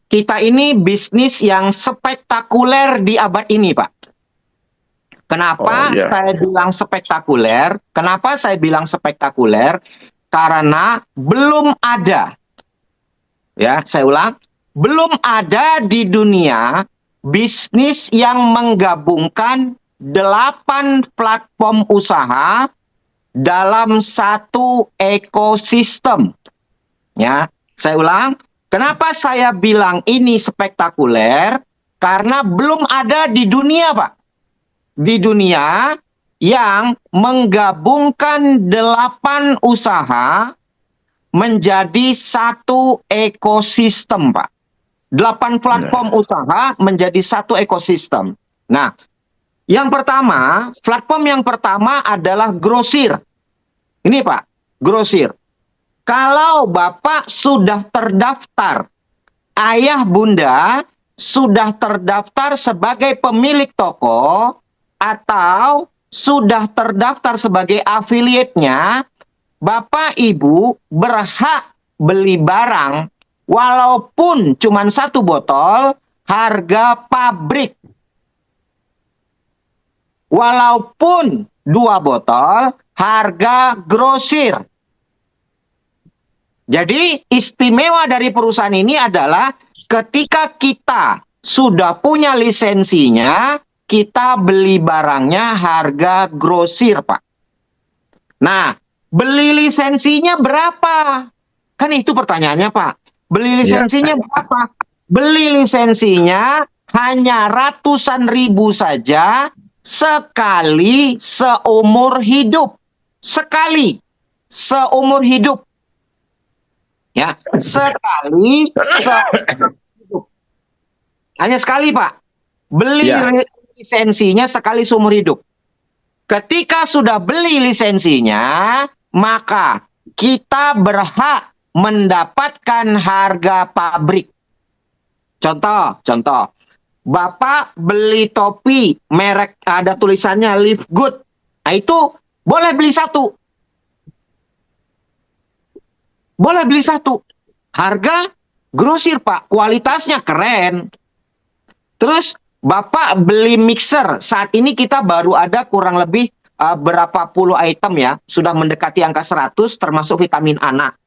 kita ini bisnis yang spektakuler di abad ini, Pak. Kenapa saya bilang spektakuler? Kenapa saya bilang spektakuler? Karena belum ada, ya, saya ulang, belum ada di dunia bisnis yang menggabungkan 8 platform usaha dalam satu ekosistem. Ya, saya ulang. Kenapa saya bilang ini spektakuler? Karena belum ada di dunia, Pak. Di dunia yang menggabungkan 8 usaha menjadi satu ekosistem, Pak. 8 platform usaha menjadi satu ekosistem. Nah, yang pertama, platform yang pertama adalah grosir. Ini, Pak, grosir. Kalau Bapak sudah terdaftar, ayah bunda sudah terdaftar sebagai pemilik toko, atau sudah terdaftar sebagai afiliatnya, Bapak Ibu berhak beli barang walaupun cuma 1 botol harga pabrik. Walaupun 2 botol harga grosir. Jadi istimewa dari perusahaan ini adalah ketika kita sudah punya lisensinya, kita beli barangnya harga grosir, Pak. Nah, beli lisensinya berapa? Kan itu pertanyaannya, Pak. Beli lisensinya berapa? Beli lisensinya hanya ratusan ribu saja sekali seumur hidup. Sekali seumur hidup. Ya, sekali seumur hidup. Hanya sekali, Pak. Beli lisensinya sekali seumur hidup. Ketika sudah beli lisensinya, maka kita berhak mendapatkan harga pabrik. Contoh, Bapak beli topi merek ada tulisannya Live Good. Nah, itu boleh beli 1. Boleh beli 1. Harga grosir, Pak. Kualitasnya keren. Terus Bapak beli mixer. Saat ini kita baru ada kurang lebih berapa puluh item ya. Sudah mendekati angka 100 termasuk vitamin anak.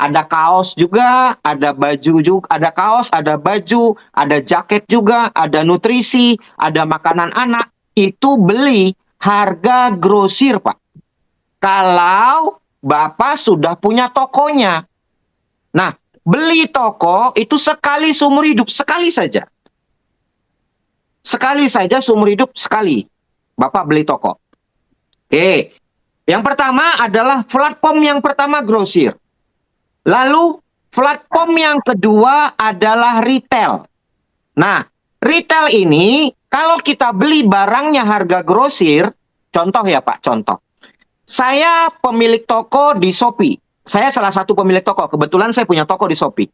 Ada kaos juga, ada baju juga, ada kaos, ada baju, ada jaket juga, ada nutrisi, ada makanan anak. Itu beli harga grosir, Pak. Kalau Bapak sudah punya tokonya. Nah, beli toko itu sekali seumur hidup, sekali saja. Sekali saja seumur hidup, sekali Bapak beli toko. Oke. Yang pertama adalah platform yang pertama grosir. Lalu platform yang kedua adalah retail. Nah, retail ini kalau kita beli barangnya harga grosir, contoh ya Pak, contoh. Saya pemilik toko di Shopee. Saya salah satu pemilik toko. Kebetulan saya punya toko di Shopee.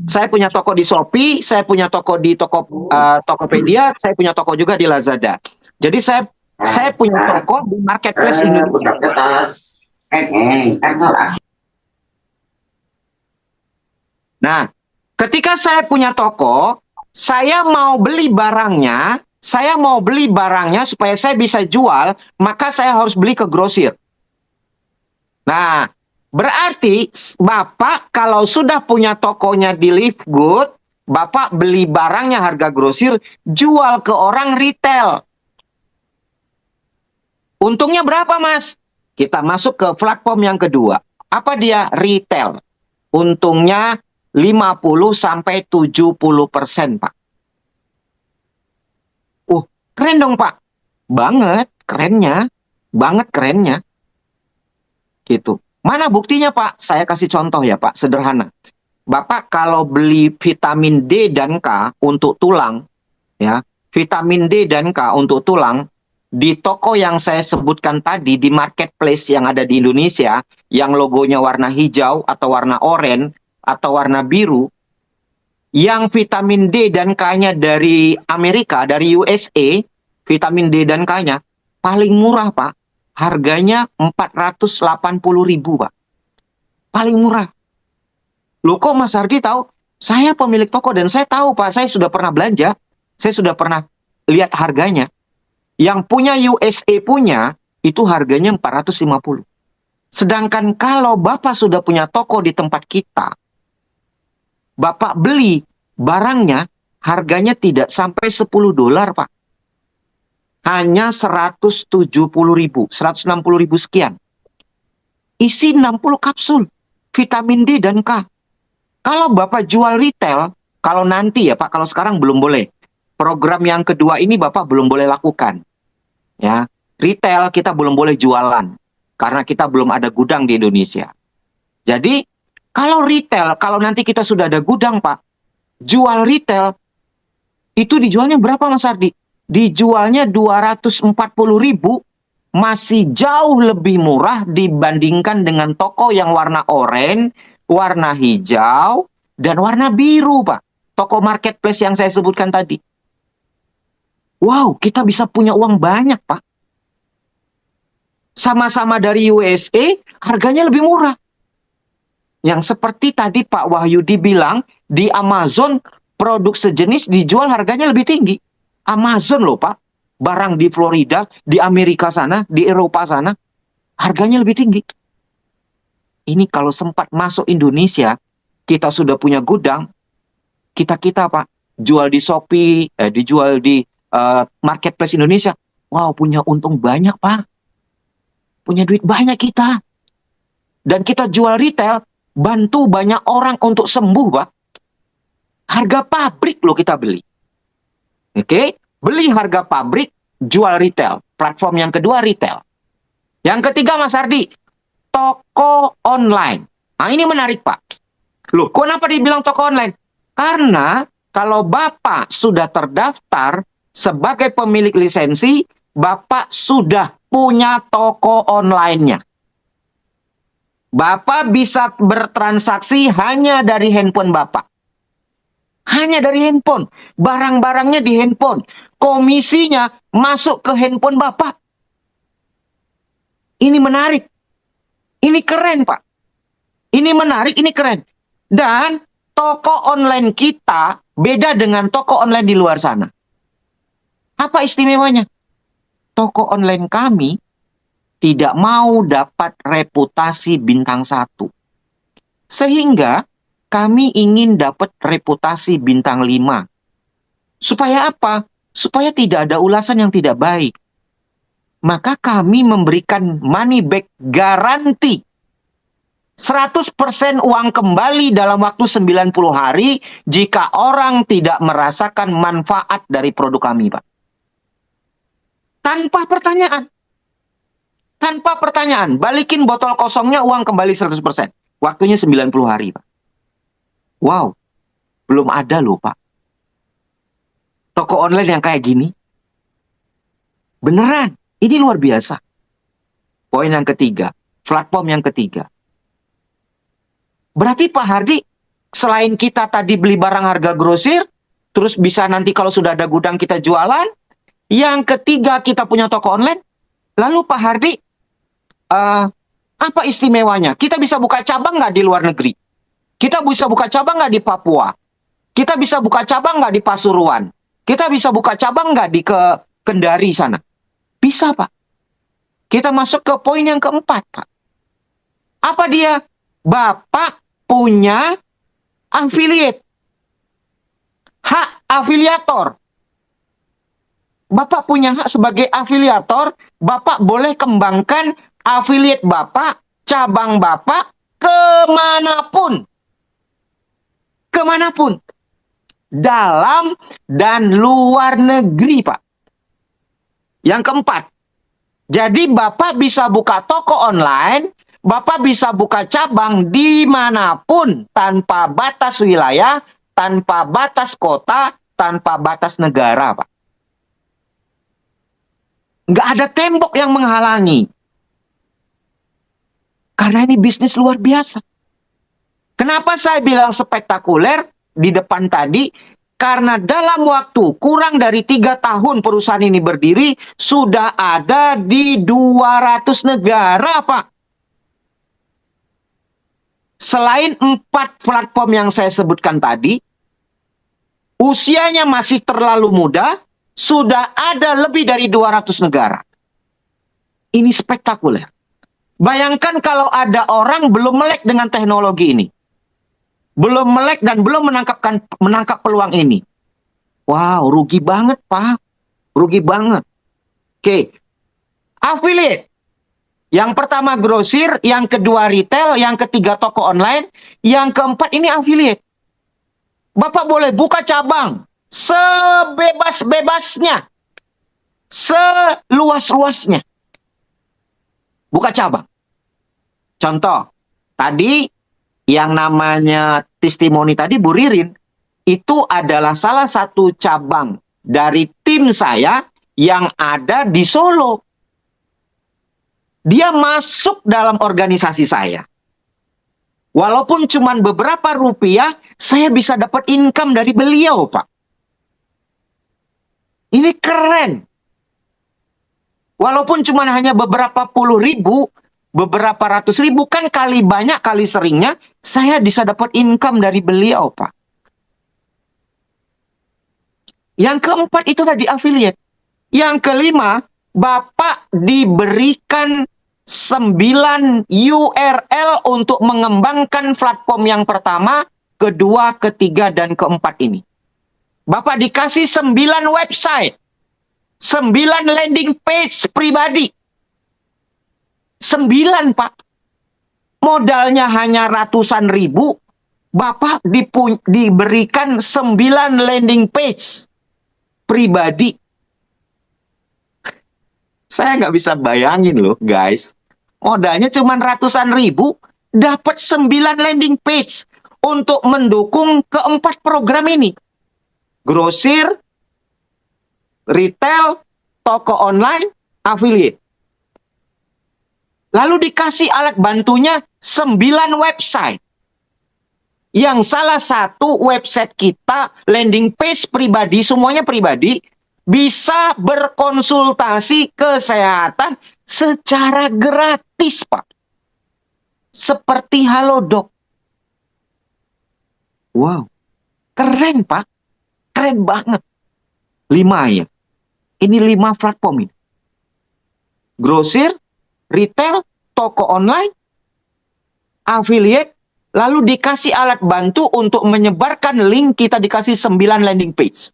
Saya punya toko di Shopee, saya punya toko di Tokopedia, saya punya toko juga di Lazada. Jadi saya punya toko di marketplace Indonesia. Nah, ketika saya punya toko, saya mau beli barangnya, supaya saya bisa jual, maka saya harus beli ke grosir. Nah, berarti Bapak kalau sudah punya tokonya di Live Good, Bapak beli barangnya harga grosir, jual ke orang retail. Untungnya berapa, Mas? Kita masuk ke platform yang kedua. Apa dia? Retail. Untungnya 50-70%, Pak. Keren dong, Pak. Banget kerennya. Banget kerennya. Gitu. Mana buktinya, Pak? Saya kasih contoh ya, Pak. Sederhana. Bapak kalau beli vitamin D dan K untuk tulang, ya, vitamin D dan K untuk tulang, di toko yang saya sebutkan tadi, di marketplace yang ada di Indonesia, yang logonya warna hijau atau warna oranye atau warna biru, yang vitamin D dan K-nya dari Amerika, dari USA, vitamin D dan K-nya, paling murah, Pak. Harganya 480.000, Pak. Paling murah. Loh kok Mas Hardi tahu? Saya pemilik toko dan saya tahu Pak, saya sudah pernah belanja, saya sudah pernah lihat harganya. Yang punya USA punya, itu harganya 450. Sedangkan kalau Bapak sudah punya toko di tempat kita, Bapak beli barangnya, harganya tidak sampai $10 Pak. Hanya 170.000, 160.000 sekian. Isi 60 kapsul, vitamin D dan K. Kalau Bapak jual retail, kalau nanti ya Pak, kalau sekarang belum boleh. Program yang kedua ini Bapak belum boleh lakukan. Ya, retail kita belum boleh jualan karena kita belum ada gudang di Indonesia. Jadi, kalau retail, kalau nanti kita sudah ada gudang Pak, jual retail itu dijualnya berapa Mas Ardi? Dijualnya 240.000, masih jauh lebih murah dibandingkan dengan toko yang warna oranye, warna hijau, dan warna biru, Pak. Toko marketplace yang saya sebutkan tadi. Wow, kita bisa punya uang banyak, Pak. Sama-sama dari USA, harganya lebih murah. Yang seperti tadi Pak Wahyudi bilang, di Amazon, produk sejenis dijual harganya lebih tinggi. Amazon loh, Pak. Barang di Florida, di Amerika sana, di Eropa sana, harganya lebih tinggi. Ini kalau sempat masuk Indonesia, kita sudah punya gudang, kita Pak, jual di Shopee, dijual di marketplace Indonesia. Wow, punya untung banyak, Pak. Punya duit banyak kita. Dan kita jual retail, bantu banyak orang untuk sembuh, Pak. Harga pabrik loh kita beli. Oke, beli harga pabrik, jual retail. Platform yang kedua retail. Yang ketiga Mas Ardi, toko online. Nah ini menarik Pak. Loh, kenapa dibilang toko online? Karena kalau Bapak sudah terdaftar sebagai pemilik lisensi, Bapak sudah punya toko online-nya. Bapak bisa bertransaksi hanya dari handphone Bapak. Hanya dari handphone. Barang-barangnya di handphone. Komisinya masuk ke handphone Bapak. Ini menarik. Ini keren, Pak. Ini menarik, ini keren. Dan toko online kita beda dengan toko online di luar sana. Apa istimewanya? Toko online kami tidak mau dapat reputasi bintang 1. Sehingga kami ingin dapat reputasi bintang 5. Supaya apa? Supaya tidak ada ulasan yang tidak baik. Maka kami memberikan money back garanti. 100% uang kembali dalam waktu 90 hari jika orang tidak merasakan manfaat dari produk kami, Pak. Tanpa pertanyaan. Tanpa pertanyaan. Balikin botol kosongnya, uang kembali 100%. Waktunya 90 hari, Pak. Wow, belum ada loh Pak. Toko online yang kayak gini. Beneran, ini luar biasa. Poin yang ketiga, platform yang ketiga. Berarti Pak Hardi, selain kita tadi beli barang harga grosir, terus bisa nanti kalau sudah ada gudang kita jualan, yang ketiga kita punya toko online, lalu Pak Hardi, apa istimewanya? Kita bisa buka cabang nggak di luar negeri? Kita bisa buka cabang nggak di Papua? Kita bisa buka cabang nggak di Pasuruan? Kita bisa buka cabang nggak di Kendari sana? Bisa, Pak. Kita masuk ke poin yang keempat, Pak. Apa dia? Bapak punya affiliate. Hak afiliator. Bapak punya hak sebagai afiliator. Bapak boleh kembangkan affiliate Bapak, cabang Bapak, kemanapun. Kemanapun. Dalam dan luar negeri, Pak. Yang keempat. Jadi Bapak bisa buka toko online, Bapak bisa buka cabang dimanapun tanpa batas wilayah, tanpa batas kota, tanpa batas negara, Pak. Nggak ada tembok yang menghalangi. Karena ini bisnis luar biasa. Kenapa saya bilang spektakuler di depan tadi? Karena dalam waktu kurang dari 3 tahun perusahaan ini berdiri, sudah ada di 200 negara, Pak. Selain 4 platform yang saya sebutkan tadi, usianya masih terlalu muda, sudah ada lebih dari 200 negara. Ini spektakuler. Bayangkan kalau ada orang belum melek dengan teknologi ini. Belum melek dan belum menangkap peluang ini. Wow, rugi banget, Pak. Rugi banget. Oke. Affiliate. Yang pertama grosir, yang kedua retail, yang ketiga toko online, yang keempat ini affiliate. Bapak boleh buka cabang sebebas-bebasnya, seluas-luasnya. Buka cabang. Contoh, tadi yang namanya testimoni tadi Bu Ririn, itu adalah salah satu cabang dari tim saya yang ada di Solo. Dia masuk dalam organisasi saya. Walaupun cuma beberapa rupiah, saya bisa dapat income dari beliau, Pak. Ini keren. Walaupun cuma hanya beberapa puluh ribu, beberapa ratus ribu, kan kali banyak, kali seringnya, saya bisa dapat income dari beliau, Pak. Yang keempat itu tadi affiliate. Yang kelima, Bapak diberikan 9 URL untuk mengembangkan platform yang pertama, kedua, ketiga, dan keempat ini. Bapak dikasih 9 website, 9 landing page pribadi. 9, Pak. Modalnya hanya ratusan ribu, Bapak diberikan 9 landing page pribadi. Saya nggak bisa bayangin loh, guys. Modalnya cuma ratusan ribu, dapat 9 landing page untuk mendukung keempat program ini. Grosir, retail, toko online, affiliate. Lalu dikasih alat bantunya 9 website. Yang salah satu website kita, landing page pribadi, semuanya pribadi, bisa berkonsultasi kesehatan secara gratis, Pak. Seperti Halodoc. Wow. Keren, Pak. Keren banget. 5 ya. Ini 5 platform ini. Grosir, retail, toko online, affiliate, lalu dikasih alat bantu untuk menyebarkan link, kita dikasih 9 landing page.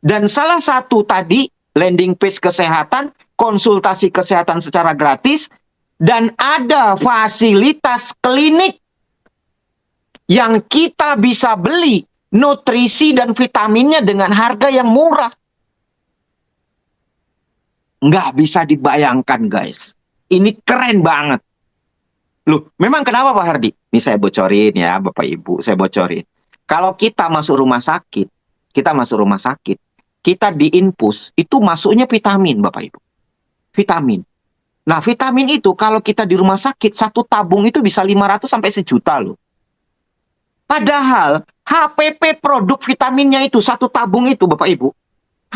Dan salah satu tadi, landing page kesehatan, konsultasi kesehatan secara gratis, dan ada fasilitas klinik yang kita bisa beli nutrisi dan vitaminnya dengan harga yang murah. Nggak bisa dibayangkan, guys. Ini keren banget. Loh, memang kenapa Pak Hardi? Ini saya bocorin ya, Bapak Ibu, saya bocorin. Kalau kita masuk rumah sakit, kita diinfus, itu masuknya vitamin, Bapak Ibu. Vitamin. Nah, vitamin itu kalau kita di rumah sakit, satu tabung itu bisa 500 sampai 1 juta loh. Padahal, HPP produk vitaminnya itu, satu tabung itu, Bapak Ibu,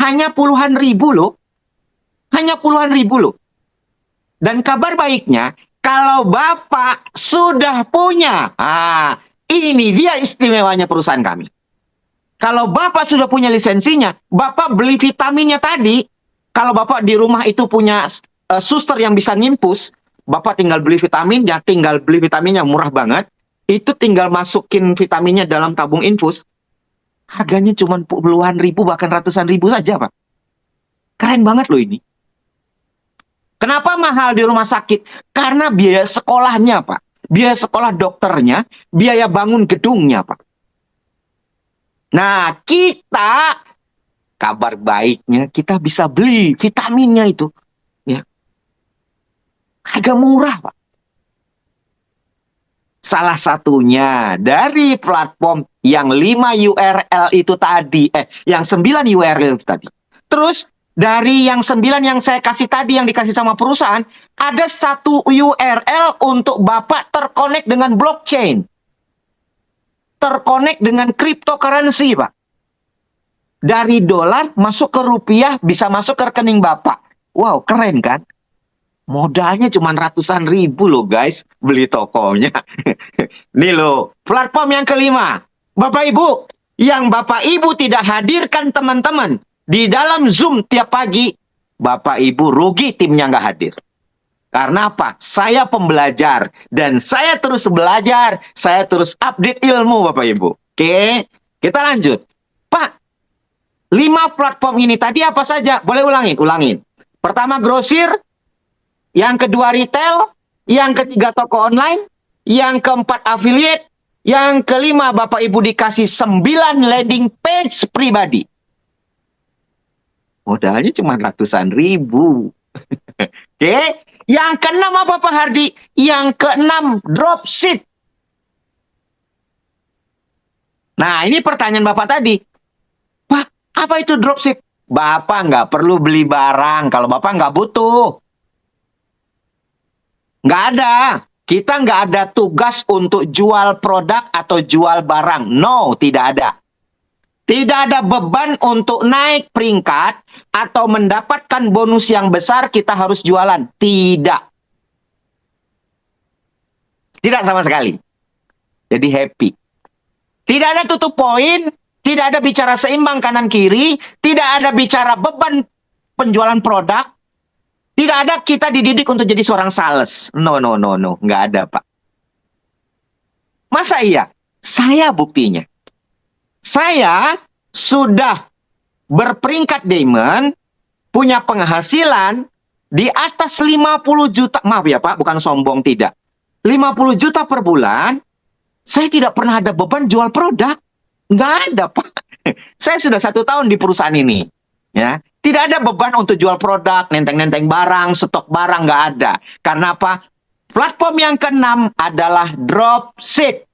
hanya puluhan ribu loh. Hanya puluhan ribu loh. Dan kabar baiknya, kalau Bapak sudah punya, ini dia istimewanya perusahaan kami. Kalau Bapak sudah punya lisensinya, Bapak beli vitaminnya tadi. Kalau Bapak di rumah itu punya suster yang bisa ngimpus, Bapak tinggal beli vitaminnya murah banget. Itu tinggal masukin vitaminnya dalam tabung infus. Harganya cuma puluhan ribu, bahkan ratusan ribu saja, Pak. Keren banget loh ini. Kenapa mahal di rumah sakit? Karena biaya sekolahnya, Pak. Biaya sekolah dokternya, biaya bangun gedungnya, Pak. Nah, kita, kabar baiknya, kita bisa beli vitaminnya itu. Ya. Harga murah, Pak. Salah satunya dari platform yang 5 URL itu tadi. Yang 9 URL itu tadi. Terus, dari yang 9 yang saya kasih tadi, yang dikasih sama perusahaan, ada 1 URL untuk Bapak terkonek dengan blockchain. Terkonek dengan cryptocurrency, Pak. Dari dolar masuk ke rupiah, bisa masuk ke rekening Bapak. Wow, keren kan? Modalnya cuma ratusan ribu loh guys, beli tokonya. Nih loh, platform yang kelima. Bapak Ibu, yang Bapak Ibu tidak hadirkan teman-teman di dalam Zoom tiap pagi, Bapak Ibu rugi timnya nggak hadir. Karena apa? Saya pembelajar dan saya terus belajar, saya terus update ilmu Bapak Ibu. Oke, kita lanjut. Pak, 5 platform ini tadi apa saja? Boleh ulangin. Pertama grosir, yang kedua retail, yang ketiga toko online, yang keempat affiliate, yang kelima Bapak Ibu dikasih 9 landing page pribadi. Modalnya cuma ratusan ribu. Oke, yang keenam apa Pak Hardi? Yang keenam dropship. Nah, ini pertanyaan Bapak tadi. Pak, apa itu dropship? Bapak nggak perlu beli barang kalau Bapak nggak butuh. Nggak ada. Kita nggak ada tugas untuk jual produk atau jual barang. No, tidak ada. Tidak ada beban untuk naik peringkat atau mendapatkan bonus yang besar kita harus jualan. Tidak. Tidak sama sekali. Jadi happy. Tidak ada tutup poin, tidak ada bicara seimbang kanan kiri, tidak ada bicara beban penjualan produk, tidak ada kita dididik untuk jadi seorang sales. No. Nggak ada, Pak. Masa iya? Saya buktinya. Saya sudah berperingkat diamond, punya penghasilan di atas 50 juta. Maaf ya Pak, bukan sombong, tidak. 50 juta per bulan, saya tidak pernah ada beban jual produk. Nggak ada Pak. Saya sudah 1 tahun di perusahaan ini. Ya, tidak ada beban untuk jual produk, nenteng-nenteng barang, stok barang, nggak ada. Karena apa? Platform yang keenam adalah dropship.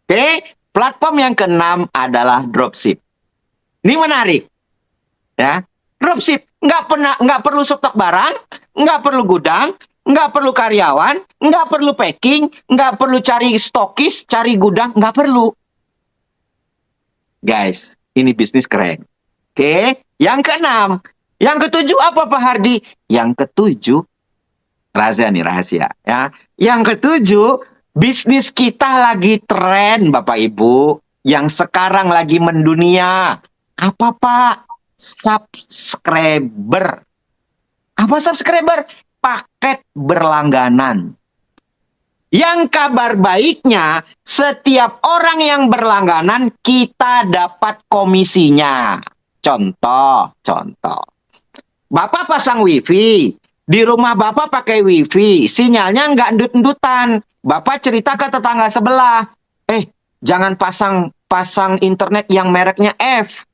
Oke, platform yang keenam adalah dropship. Ini menarik, ya. Dropship nggak perlu stok barang, nggak perlu gudang, nggak perlu karyawan, nggak perlu packing, nggak perlu cari stokis, cari gudang, nggak perlu. Guys, ini bisnis keren. Oke, yang keenam. Yang ketujuh apa Pak Hardi? Yang ketujuh, rahasia nih, rahasia. Ya. Yang ketujuh, bisnis kita lagi tren Bapak Ibu. Yang sekarang lagi mendunia. Apa Pak? Subscriber. Apa subscriber? Paket berlangganan. Yang kabar baiknya, setiap orang yang berlangganan, kita dapat komisinya. Contoh. Bapak pasang wifi, di rumah Bapak pakai wifi, sinyalnya nggak endut-endutan. Bapak cerita ke tetangga sebelah, jangan pasang internet yang mereknya F.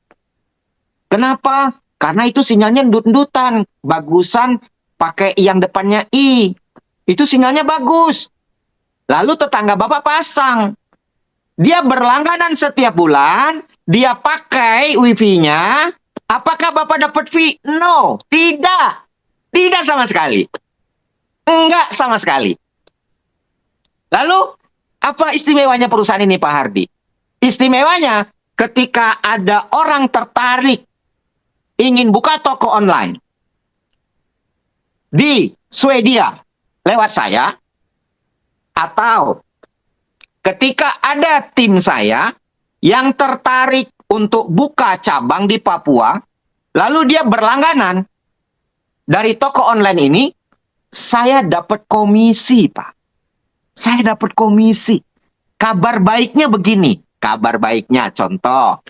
Kenapa? Karena itu sinyalnya endut-endutan. Bagusan pakai yang depannya I. Itu sinyalnya bagus. Lalu tetangga Bapak pasang. Dia berlangganan setiap bulan, dia pakai wifi-nya. Apakah Bapak dapat fee? No, tidak. Tidak sama sekali. Enggak sama sekali. Lalu, apa istimewanya perusahaan ini Pak Hardi? Istimewanya ketika ada orang tertarik ingin buka toko online di Swedia lewat saya, atau ketika ada tim saya yang tertarik untuk buka cabang di Papua, lalu dia berlangganan dari toko online ini, saya dapat komisi, Pak. Saya dapat komisi. Kabar baiknya begini. Kabar baiknya, contoh.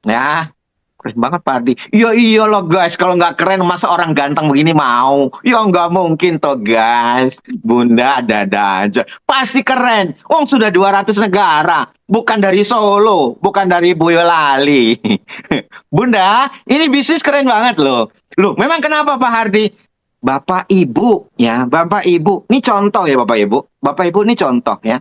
Ya, keren banget Pak Ardi. Iya loh guys, kalau nggak keren masa orang ganteng begini mau? Ya nggak mungkin toh guys. Bunda ada aja. Pasti keren. Sudah 200 negara. Bukan dari Solo, bukan dari Boyolali. Bunda, ini bisnis keren banget loh. Loh, memang kenapa Pak Hardi? Bapak Ibu, ya, Bapak Ibu. Ini contoh ya Bapak Ibu. Bapak Ibu ini contoh ya.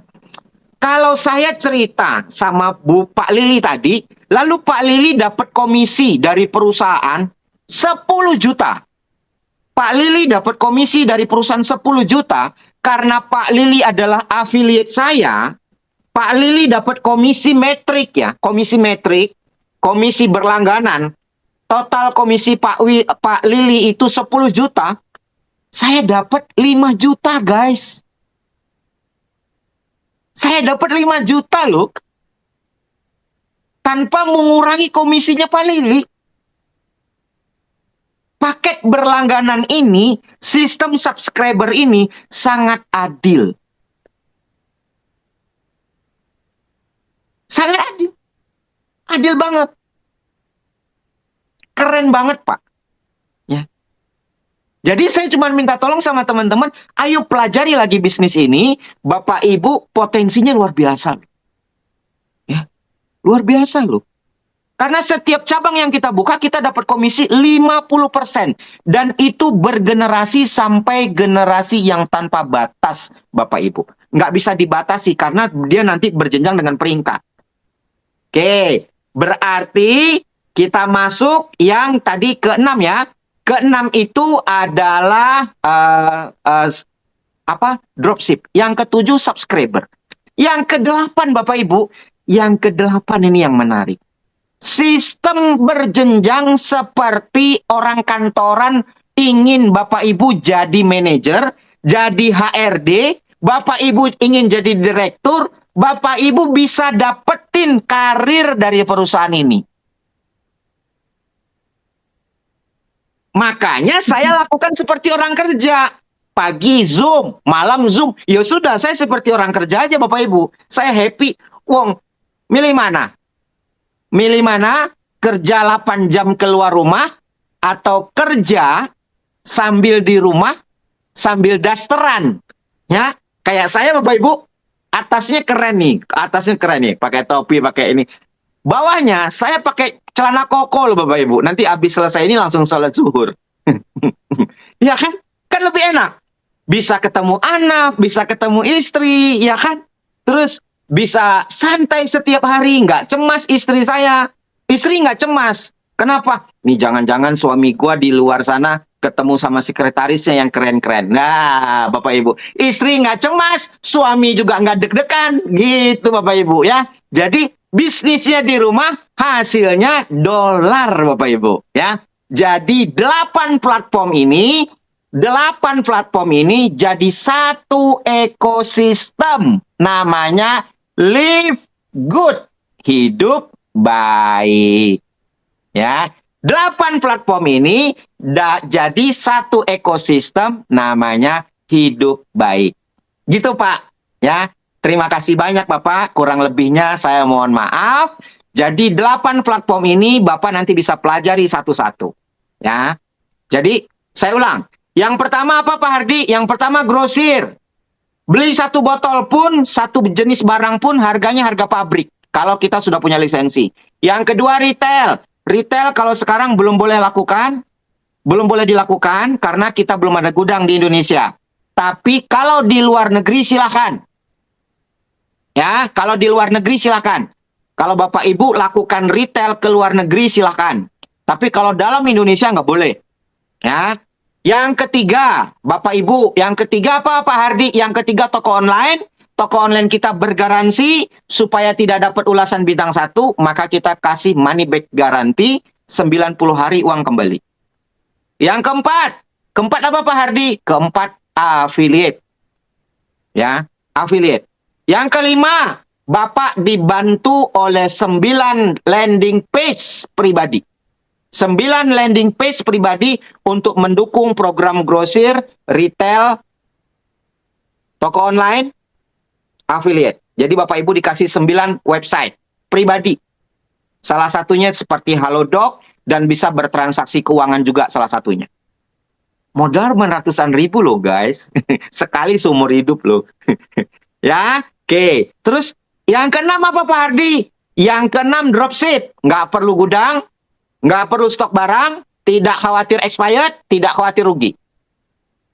Kalau saya cerita sama Pak Lili tadi, lalu Pak Lili dapat komisi dari perusahaan 10 juta. Pak Lili dapat komisi dari perusahaan 10 juta karena Pak Lili adalah affiliate saya. Pak Lili dapat komisi metrik ya, komisi metrik, komisi berlangganan. Total komisi Pak Lili itu 10 juta. Saya dapat 5 juta, guys. Saya dapat 5 juta loh. Tanpa mengurangi komisinya Pak Lili. Paket berlangganan ini, sistem subscriber ini sangat adil. Sangat adil. Adil banget. Keren banget, Pak. Ya. Jadi saya cuma minta tolong sama teman-teman, ayo pelajari lagi bisnis ini. Bapak Ibu, potensinya luar biasa. Ya. Luar biasa loh. Karena setiap cabang yang kita buka, kita dapat komisi 50%. Dan itu bergenerasi sampai generasi yang tanpa batas, Bapak Ibu. Nggak bisa dibatasi, karena dia nanti berjenjang dengan peringkat. Oke, berarti kita masuk yang tadi ke-6 ya. Ke-6 itu adalah dropship. Yang ke-7 subscriber. Yang ke-8 Bapak Ibu, yang ke-8 ini yang menarik. Sistem berjenjang seperti orang kantoran ingin Bapak Ibu jadi manajer, jadi HRD, Bapak Ibu ingin jadi direktur, Bapak Ibu bisa dapetin karir dari perusahaan ini. Makanya saya lakukan seperti orang kerja. Pagi Zoom, malam Zoom. Ya sudah, saya seperti orang kerja aja Bapak Ibu. Saya happy. Wong, milih mana? Milih mana? Kerja 8 jam keluar rumah atau kerja sambil di rumah sambil dasteran. Ya, kayak saya Bapak Ibu, atasnya keren nih, pakai topi, pakai ini. Bawahnya saya pakai celana koko loh Bapak Ibu. Nanti habis selesai ini langsung sholat zuhur. Ya kan? Kan lebih enak. Bisa ketemu anak, bisa ketemu istri, ya kan? Terus bisa santai setiap hari, nggak cemas istri saya. Istri nggak cemas. Kenapa? Nih jangan-jangan suami gua di luar sana ketemu sama sekretarisnya yang keren-keren. Nah, Bapak Ibu. Istri nggak cemas, suami juga nggak deg-degan. Gitu Bapak Ibu ya. Jadi bisnisnya di rumah, hasilnya dolar Bapak Ibu ya. Jadi 8 platform ini jadi satu ekosistem. Namanya Live Good, hidup baik. Ya, 8 platform ini jadi satu ekosistem namanya hidup baik. Gitu Pak. Ya, terima kasih banyak Bapak. Kurang lebihnya saya mohon maaf. Jadi 8 platform ini Bapak nanti bisa pelajari satu-satu. Ya. Jadi saya ulang. Yang pertama apa Pak Hardi? Yang pertama grosir. Beli satu botol pun, satu jenis barang pun harganya harga pabrik. Kalau kita sudah punya lisensi. Yang kedua retail. Retail kalau sekarang belum boleh dilakukan karena kita belum ada gudang di Indonesia. Tapi kalau di luar negeri silakan. Ya, kalau di luar negeri silakan. Kalau Bapak Ibu lakukan retail ke luar negeri silakan. Tapi kalau dalam Indonesia nggak boleh. Ya. Yang ketiga, Bapak Ibu, yang ketiga apa Pak Hardi? Yang ketiga toko online. Toko online kita bergaransi supaya tidak dapat ulasan bintang 1, maka kita kasih money back garanti 90 hari uang kembali. Yang keempat apa Pak Hardi? Keempat, affiliate. Ya, affiliate. Yang kelima, Bapak dibantu oleh 9 landing page pribadi. 9 landing page pribadi untuk mendukung program grosir, retail, toko online, affiliate. Jadi Bapak Ibu dikasih 9 website pribadi. Salah satunya seperti Halodoc dan bisa bertransaksi keuangan juga salah satunya. Modal ratusan ribu loh guys. Sekali seumur hidup loh. Ya, oke. Terus yang keenam apa Pak Hardi? Yang keenam dropship. Nggak perlu gudang. Nggak perlu stok barang, tidak khawatir expired, tidak khawatir rugi.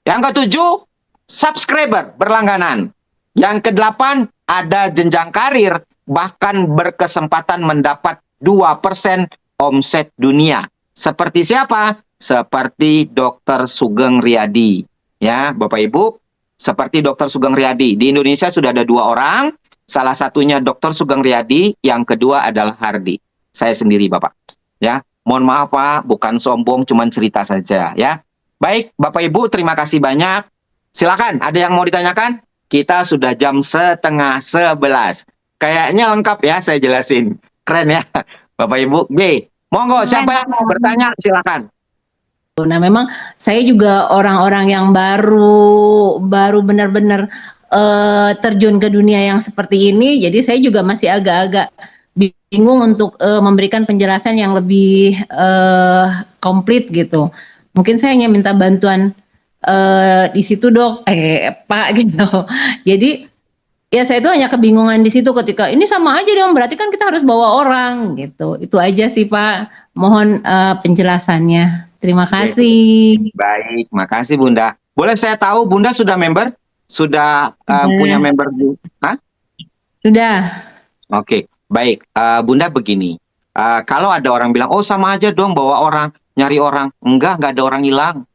Yang ketujuh, subscriber berlangganan. Yang kedelapan, ada jenjang karir, bahkan berkesempatan mendapat 2% omset dunia. Seperti siapa? Seperti Dr. Sugeng Riyadi. Ya, Bapak Ibu, seperti Dr. Sugeng Riyadi. Di Indonesia sudah ada 2 orang, salah satunya Dr. Sugeng Riyadi, yang kedua adalah Hardi. Saya sendiri, Bapak. Ya. Mohon maaf Pak, bukan sombong, cuman cerita saja ya. Baik, Bapak Ibu, terima kasih banyak. Silakan, ada yang mau ditanyakan? Kita sudah jam 10:30. Kayaknya lengkap ya saya jelasin. Keren ya, Bapak Ibu. B, monggo, siapa yang mau bertanya? Silakan. Nah, memang saya juga orang-orang yang baru benar-benar terjun ke dunia yang seperti ini, jadi saya juga masih agak-agak bingung untuk memberikan penjelasan yang lebih komplit gitu. Mungkin saya hanya minta bantuan di situ dok, Pak gitu. Jadi ya saya itu hanya kebingungan di situ ketika ini sama aja dong, berarti kan kita harus bawa orang gitu. Itu aja sih Pak. Mohon penjelasannya. Terima kasih. Baik, makasih Bunda. Boleh saya tahu Bunda sudah member? Sudah punya member? Hah? Sudah. Oke, baik. Bunda begini. Kalau ada orang bilang, oh sama aja dong bawa orang, nyari orang. Enggak ada orang hilang.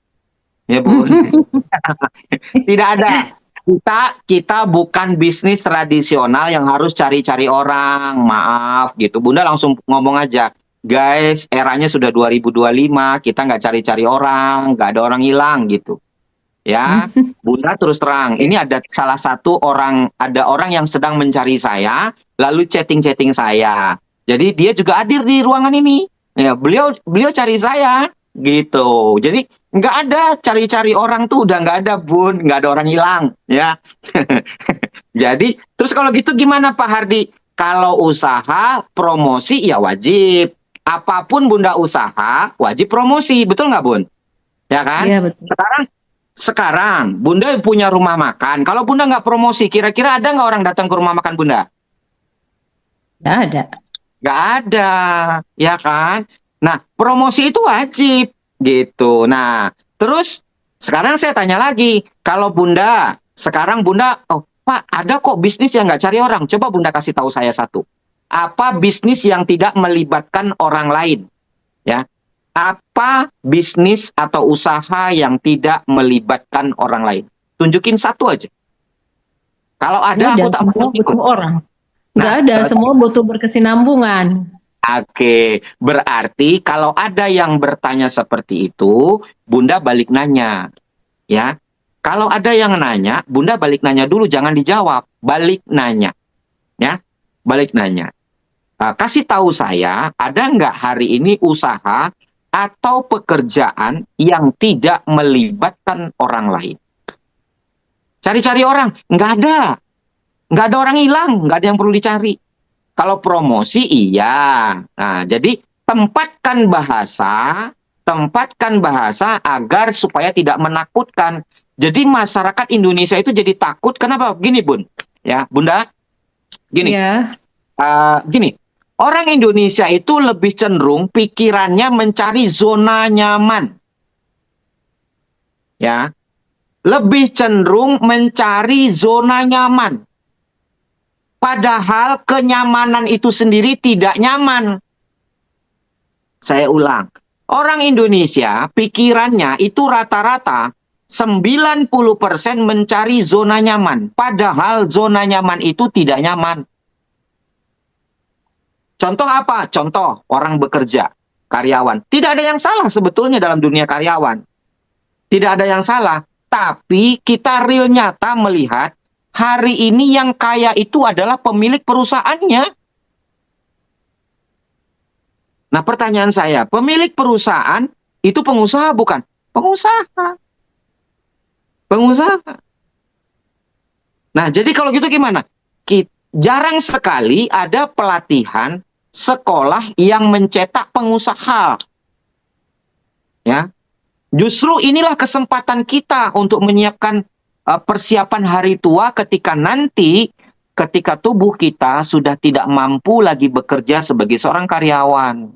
Ya Bu. Tidak ada. Kita bukan bisnis tradisional yang harus cari-cari orang. Maaf gitu. Bunda langsung ngomong aja. Guys, eranya sudah 2025, kita nggak cari-cari orang, nggak ada orang hilang gitu. Ya, Bunda terus terang. Ini ada salah satu orang, ada orang yang sedang mencari saya, lalu chatting-chatting saya. Jadi dia juga hadir di ruangan ini. Ya, beliau cari saya gitu. Jadi nggak ada cari-cari orang tuh udah nggak ada Bun, nggak ada orang hilang ya. Jadi terus kalau gitu gimana Pak Hardi? Kalau usaha promosi ya wajib. Apapun Bunda usaha wajib promosi, betul nggak Bun? Ya kan? Iya betul. Sekarang Bunda punya rumah makan. Kalau Bunda nggak promosi, kira-kira ada nggak orang datang ke rumah makan Bunda? Nggak ada. Nggak ada, ya kan? Nah, promosi itu wajib, gitu. Nah, terus sekarang saya tanya lagi, kalau Bunda, sekarang Bunda, oh Pak, ada kok bisnis yang nggak cari orang. Coba Bunda kasih tahu saya satu. Apa bisnis yang tidak melibatkan orang lain? Ya, apa bisnis atau usaha yang tidak melibatkan orang lain? Tunjukin satu aja. Kalau ada, aku tak mau ikut. Butuh orang. Nggak ada, semua butuh berkesinambungan. Oke, berarti kalau ada yang bertanya seperti itu, Bunda balik nanya. Ya, kalau ada yang nanya, Bunda balik nanya dulu, jangan dijawab. Balik nanya. Ya, balik nanya. Kasih tahu saya, ada nggak hari ini usaha atau pekerjaan yang tidak melibatkan orang lain? Cari-cari orang, nggak ada. Nggak ada orang hilang, nggak ada yang perlu dicari. Kalau promosi, iya. Nah, jadi tempatkan bahasa agar supaya tidak menakutkan. Jadi masyarakat Indonesia itu jadi takut. Kenapa? Gini, Bun. Ya, Bunda. Gini. Ya. Gini. Orang Indonesia itu lebih cenderung pikirannya mencari zona nyaman. Ya. Lebih cenderung mencari zona nyaman. Padahal kenyamanan itu sendiri tidak nyaman. Saya ulang. Orang Indonesia pikirannya itu rata-rata 90% mencari zona nyaman. Padahal zona nyaman itu tidak nyaman. Contoh apa? Contoh orang bekerja, karyawan. Tidak ada yang salah sebetulnya dalam dunia karyawan. Tidak ada yang salah. Tapi kita real nyata melihat hari ini yang kaya itu adalah pemilik perusahaannya. Nah, pertanyaan saya, pemilik perusahaan itu pengusaha bukan? Pengusaha. Pengusaha. Nah, jadi kalau gitu gimana? Jarang sekali ada pelatihan sekolah yang mencetak pengusaha. Ya. Justru inilah kesempatan kita untuk menyiapkan persiapan hari tua ketika tubuh kita sudah tidak mampu lagi bekerja sebagai seorang karyawan.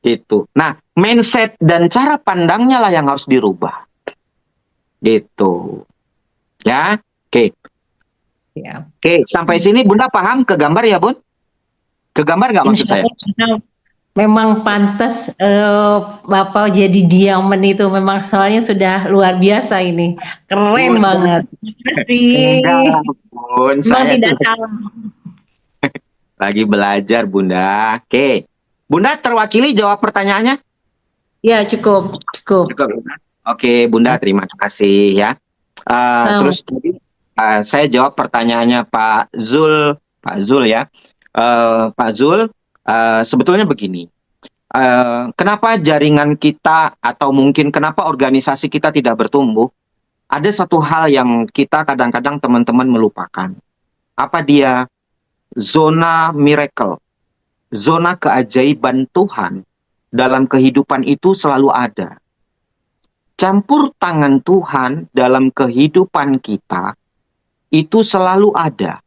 Gitu. Nah, mindset dan cara pandangnya lah yang harus dirubah. Gitu. Ya, oke. Ya. Oke, sampai sini Bunda paham ke gambar ya, Bun? Ke gambar nggak maksud saya? Memang pantas Bapak jadi diamen itu memang soalnya sudah luar biasa ini. Keren banget. Terima kasih. Enggak, Bun. Saya tidak salah. Lagi belajar, Bunda. Oke. Bunda terwakili jawab pertanyaannya? Ya, cukup, cukup. Cukup. Oke, Bunda, terima kasih ya. Sama. Terus tadi saya jawab pertanyaannya Pak Zul ya. Pak Zul, sebetulnya begini. Kenapa jaringan kita atau mungkin kenapa organisasi kita tidak bertumbuh? Ada satu hal yang kita kadang-kadang teman-teman melupakan. Apa dia? Zona miracle, zona keajaiban Tuhan dalam kehidupan itu selalu ada. Campur tangan Tuhan dalam kehidupan kita itu selalu ada.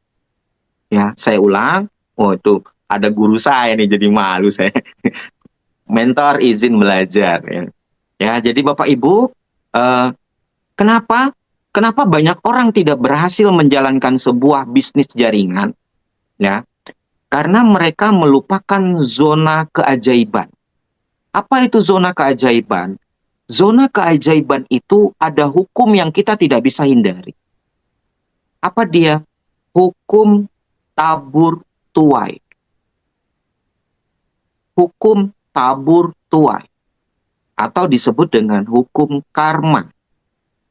Ya, saya ulang. Oh, itu ada guru saya nih, jadi malu saya. Mentor izin belajar. Ya, ya jadi Bapak Ibu, kenapa banyak orang tidak berhasil menjalankan sebuah bisnis jaringan? Ya, karena mereka melupakan zona keajaiban. Apa itu zona keajaiban? Zona keajaiban itu ada hukum yang kita tidak bisa hindari. Apa dia? Hukum tabur tuai. Hukum tabur tuai. Atau disebut dengan hukum karma.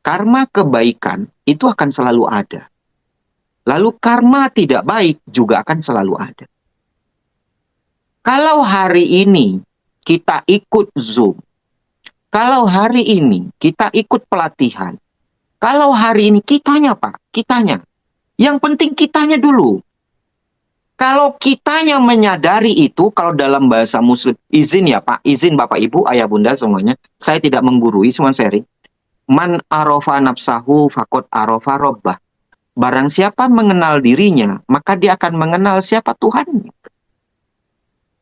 Karma kebaikan itu akan selalu ada. Lalu karma tidak baik juga akan selalu ada. Kalau hari ini kita ikut Zoom, kalau hari ini kita ikut pelatihan, kalau hari ini kitanya Pak, kitanya. Yang penting kitanya dulu. Kalau kitanya menyadari itu, kalau dalam bahasa Muslim, izin ya Pak, izin Bapak Ibu, Ayah Bunda semuanya, saya tidak menggurui, semua sharing. Man arofa nafsahu fakot arofa robbah. Barang siapa mengenal dirinya, maka dia akan mengenal siapa Tuhannya.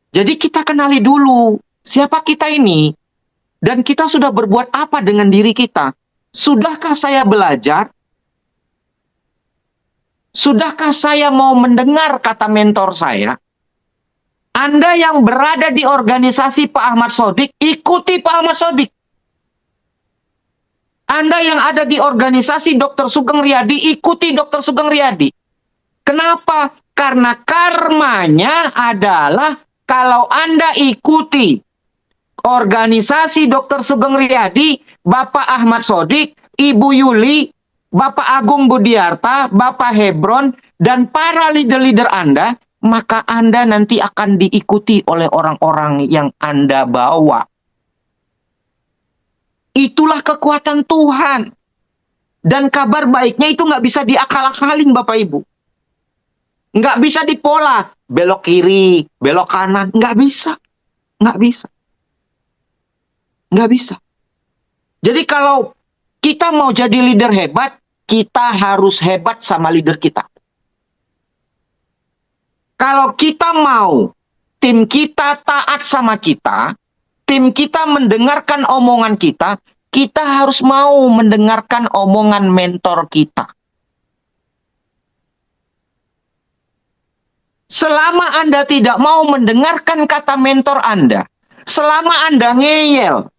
Jadi kita kenali dulu siapa kita ini. Dan kita sudah berbuat apa dengan diri kita. Sudahkah saya belajar? Sudahkah saya mau mendengar kata mentor saya? Anda yang berada di organisasi Pak Ahmad Sodik, ikuti Pak Ahmad Sodik. Anda yang ada di organisasi Dr. Sugeng Riyadi, ikuti Dr. Sugeng Riyadi. Kenapa? Karena karmanya adalah kalau Anda ikuti organisasi Dr. Sugeng Riyadi, Bapak Ahmad Sodik, Ibu Yuli, Bapak Agung Budiarta, Bapak Hebron, dan para leader-leader Anda, maka Anda nanti akan diikuti oleh orang-orang yang Anda bawa. Itulah kekuatan Tuhan. Dan kabar baiknya itu nggak bisa diakal-akalin Bapak Ibu. Nggak bisa dipola. Belok kiri, belok kanan. Nggak bisa. Nggak bisa. Nggak bisa. Jadi kalau kita mau jadi leader hebat, kita harus hebat sama leader kita. Kalau kita mau tim kita taat sama kita, tim kita mendengarkan omongan kita, kita harus mau mendengarkan omongan mentor kita. Selama Anda tidak mau mendengarkan kata mentor Anda, selama Anda ngeyel,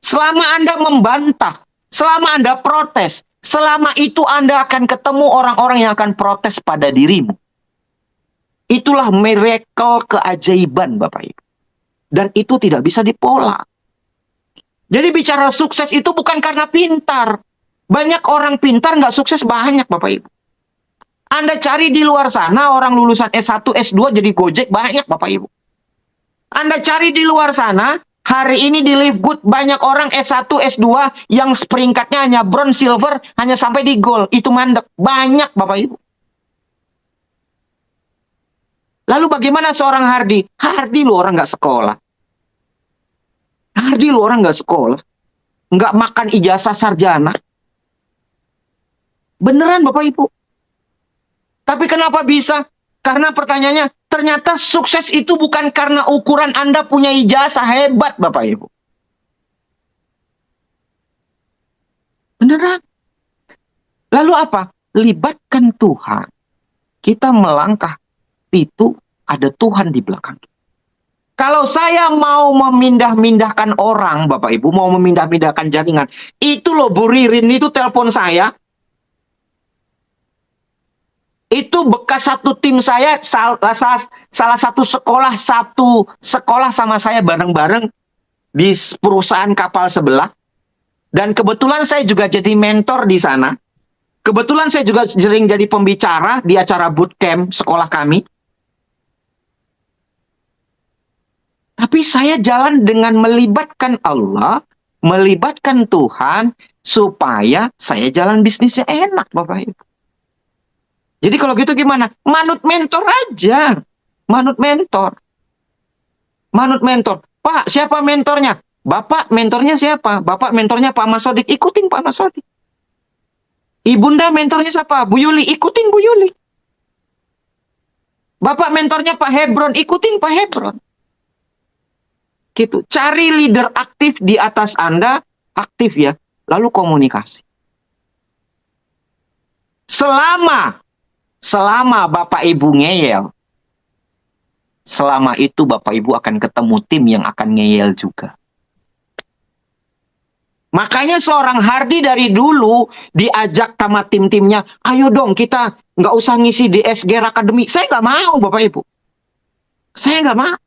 selama Anda membantah, selama Anda protes, selama itu Anda akan ketemu orang-orang yang akan protes pada dirimu. Itulah miracle keajaiban Bapak Ibu. Dan itu tidak bisa dipola. Jadi bicara sukses itu bukan karena pintar. Banyak orang pintar nggak sukses banyak Bapak Ibu. Anda cari di luar sana orang lulusan S1, S2 jadi Gojek banyak Bapak Ibu. Anda cari di luar sana, hari ini di Livegood banyak orang S1, S2 yang peringkatnya hanya bronze, silver, hanya sampai di gold. Itu mandek. Banyak Bapak Ibu. Lalu bagaimana seorang Hardi? Hardi lu orang nggak sekolah. Hardi lu orang nggak sekolah. Nggak makan ijazah sarjana. Beneran Bapak Ibu. Tapi kenapa bisa? Karena pertanyaannya, ternyata sukses itu bukan karena ukuran Anda punya ijazah hebat Bapak Ibu. Beneran. Lalu apa? Libatkan Tuhan. Kita melangkah. Itu ada Tuhan di belakang. Kalau saya mau memindah-mindahkan orang, Bapak Ibu, mau memindah-mindahkan jaringan, itu loh Bu Ririn itu telepon saya. Itu bekas satu tim saya, salah satu sekolah sama saya bareng-bareng. di perusahaan kapal sebelah. Dan kebetulan saya juga jadi mentor di sana. Kebetulan saya juga sering jadi pembicara di acara bootcamp sekolah kami. Tapi saya jalan dengan melibatkan Allah, melibatkan Tuhan, supaya saya jalan bisnisnya enak, Bapak Ibu. Jadi kalau gitu gimana? Manut mentor aja. Manut mentor. Manut mentor. Pak, siapa mentornya? Bapak mentornya siapa? Bapak mentornya Pak Mas Sodik. Ikutin Pak Mas Sodik. Ibunda mentornya siapa? Bu Yuli. Ikutin Bu Yuli. Bapak mentornya Pak Hebron. Ikutin Pak Hebron. Gitu. Cari leader aktif di atas Anda. Aktif ya. Lalu komunikasi. Selama Bapak Ibu ngeyel, selama itu Bapak Ibu akan ketemu tim yang akan ngeyel juga. Makanya seorang Hardi dari dulu diajak sama tim-timnya, ayo dong kita nggak usah ngisi di SGR Academy. Saya nggak mau, Bapak Ibu. Saya nggak mau.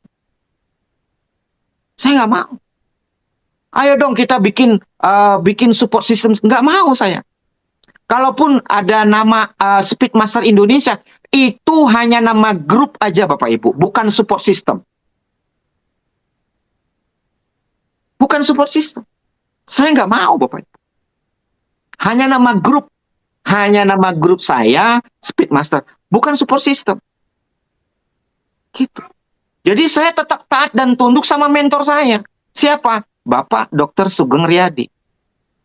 Saya nggak mau. Ayo dong kita bikin support system. Nggak mau saya. Kalaupun ada nama Speedmaster Indonesia, itu hanya nama grup aja Bapak Ibu, bukan support system. Bukan support system. Saya nggak mau Bapak Ibu. Hanya nama grup. Hanya nama grup saya, Speedmaster. Bukan support system. Gitu. Jadi saya tetap taat dan tunduk sama mentor saya. Siapa? Bapak Dr. Sugeng Riyadi.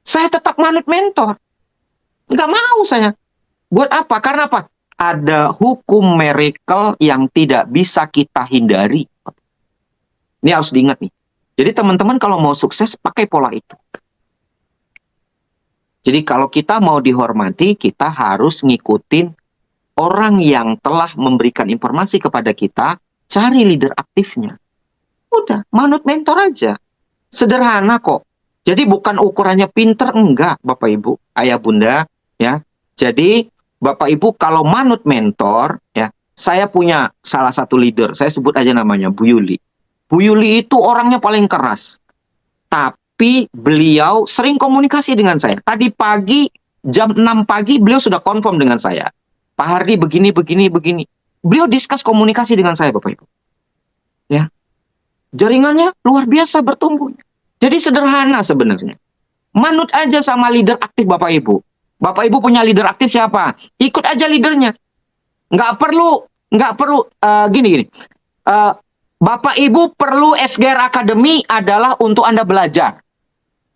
Saya tetap manut mentor. Nggak mau saya. Buat apa? Karena apa? Ada hukum miracle yang tidak bisa kita hindari. Ini harus diingat nih. Jadi teman-teman kalau mau sukses, pakai pola itu. Jadi kalau kita mau dihormati, kita harus ngikutin orang yang telah memberikan informasi kepada kita, cari leader aktifnya. Udah, manut mentor aja. Sederhana kok. Jadi bukan ukurannya pinter, enggak Bapak Ibu, Ayah Bunda. Ya, jadi Bapak Ibu kalau manut mentor, ya, saya punya salah satu leader, saya sebut aja namanya Bu Yuli. Bu Yuli itu orangnya paling keras. Tapi beliau sering komunikasi dengan saya. Tadi pagi, jam 6 pagi, beliau sudah confirm dengan saya. Pak Hardi begini, begini, begini. Beliau discuss komunikasi dengan saya, Bapak Ibu. Ya. Jaringannya luar biasa bertumbuh. Jadi sederhana sebenarnya. Manut aja sama leader aktif Bapak Ibu. Bapak Ibu punya leader aktif siapa? Ikut aja leadernya. Nggak perlu gini. Bapak Ibu perlu SGR Academy adalah untuk Anda belajar.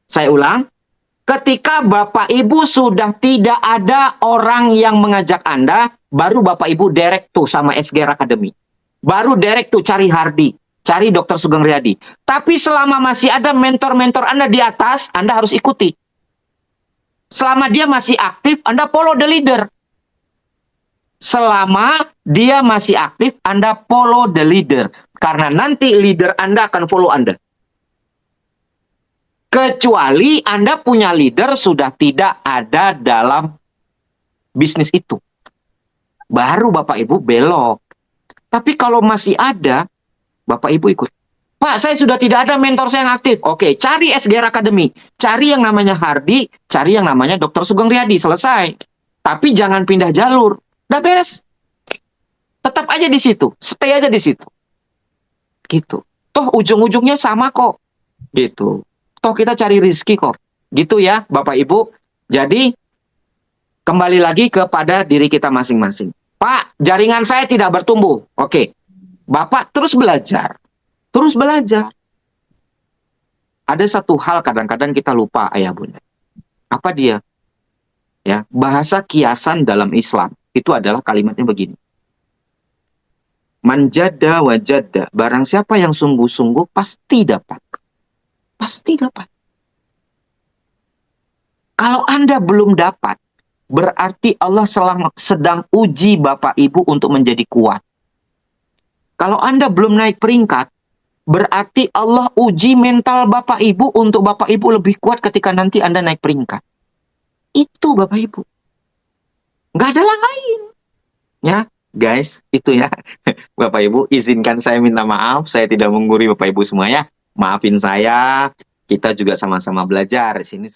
Saya ulang, ketika Bapak Ibu sudah tidak ada orang yang mengajak Anda, baru Bapak Ibu direct tuh sama SGR Academy. Baru direct tuh cari Hardi, cari Dr. Sugeng Riyadi. Tapi selama masih ada mentor-mentor Anda di atas, Anda harus ikuti. Selama dia masih aktif, Anda follow the leader. Selama dia masih aktif, Anda follow the leader. Karena nanti leader Anda akan follow Anda. Kecuali Anda punya leader sudah tidak ada dalam bisnis itu. Baru Bapak Ibu belok. Tapi kalau masih ada, Bapak Ibu ikut. Pak, saya sudah tidak ada mentor saya yang aktif. Oke, cari SGR Academy. Cari yang namanya Hardi, cari yang namanya Dr. Sugeng Riyadi. Selesai. Tapi jangan pindah jalur. Udah beres. Tetap aja di situ. Stay aja di situ. Gitu. Toh ujung-ujungnya sama kok. Gitu. Toh kita cari rezeki kok. Gitu ya, Bapak Ibu. Jadi, kembali lagi kepada diri kita masing-masing. Pak, jaringan saya tidak bertumbuh. Oke. Bapak terus belajar. Terus belajar. Ada satu hal kadang-kadang kita lupa, Ayah Bunda. Apa dia? Ya, bahasa kiasan dalam Islam itu adalah kalimatnya begini. Manjada wajada, barang siapa yang sungguh-sungguh pasti dapat. Pasti dapat. Kalau Anda belum dapat, berarti Allah sedang uji Bapak Ibu untuk menjadi kuat. Kalau Anda belum naik peringkat, berarti Allah uji mental Bapak Ibu untuk Bapak Ibu lebih kuat ketika nanti Anda naik peringkat. Itu Bapak Ibu. Nggak ada lain. Ya, guys, itu ya. Bapak Ibu, izinkan saya minta maaf. Saya tidak menggurui Bapak Ibu semua ya. maafin saya, kita juga sama-sama belajar di sini.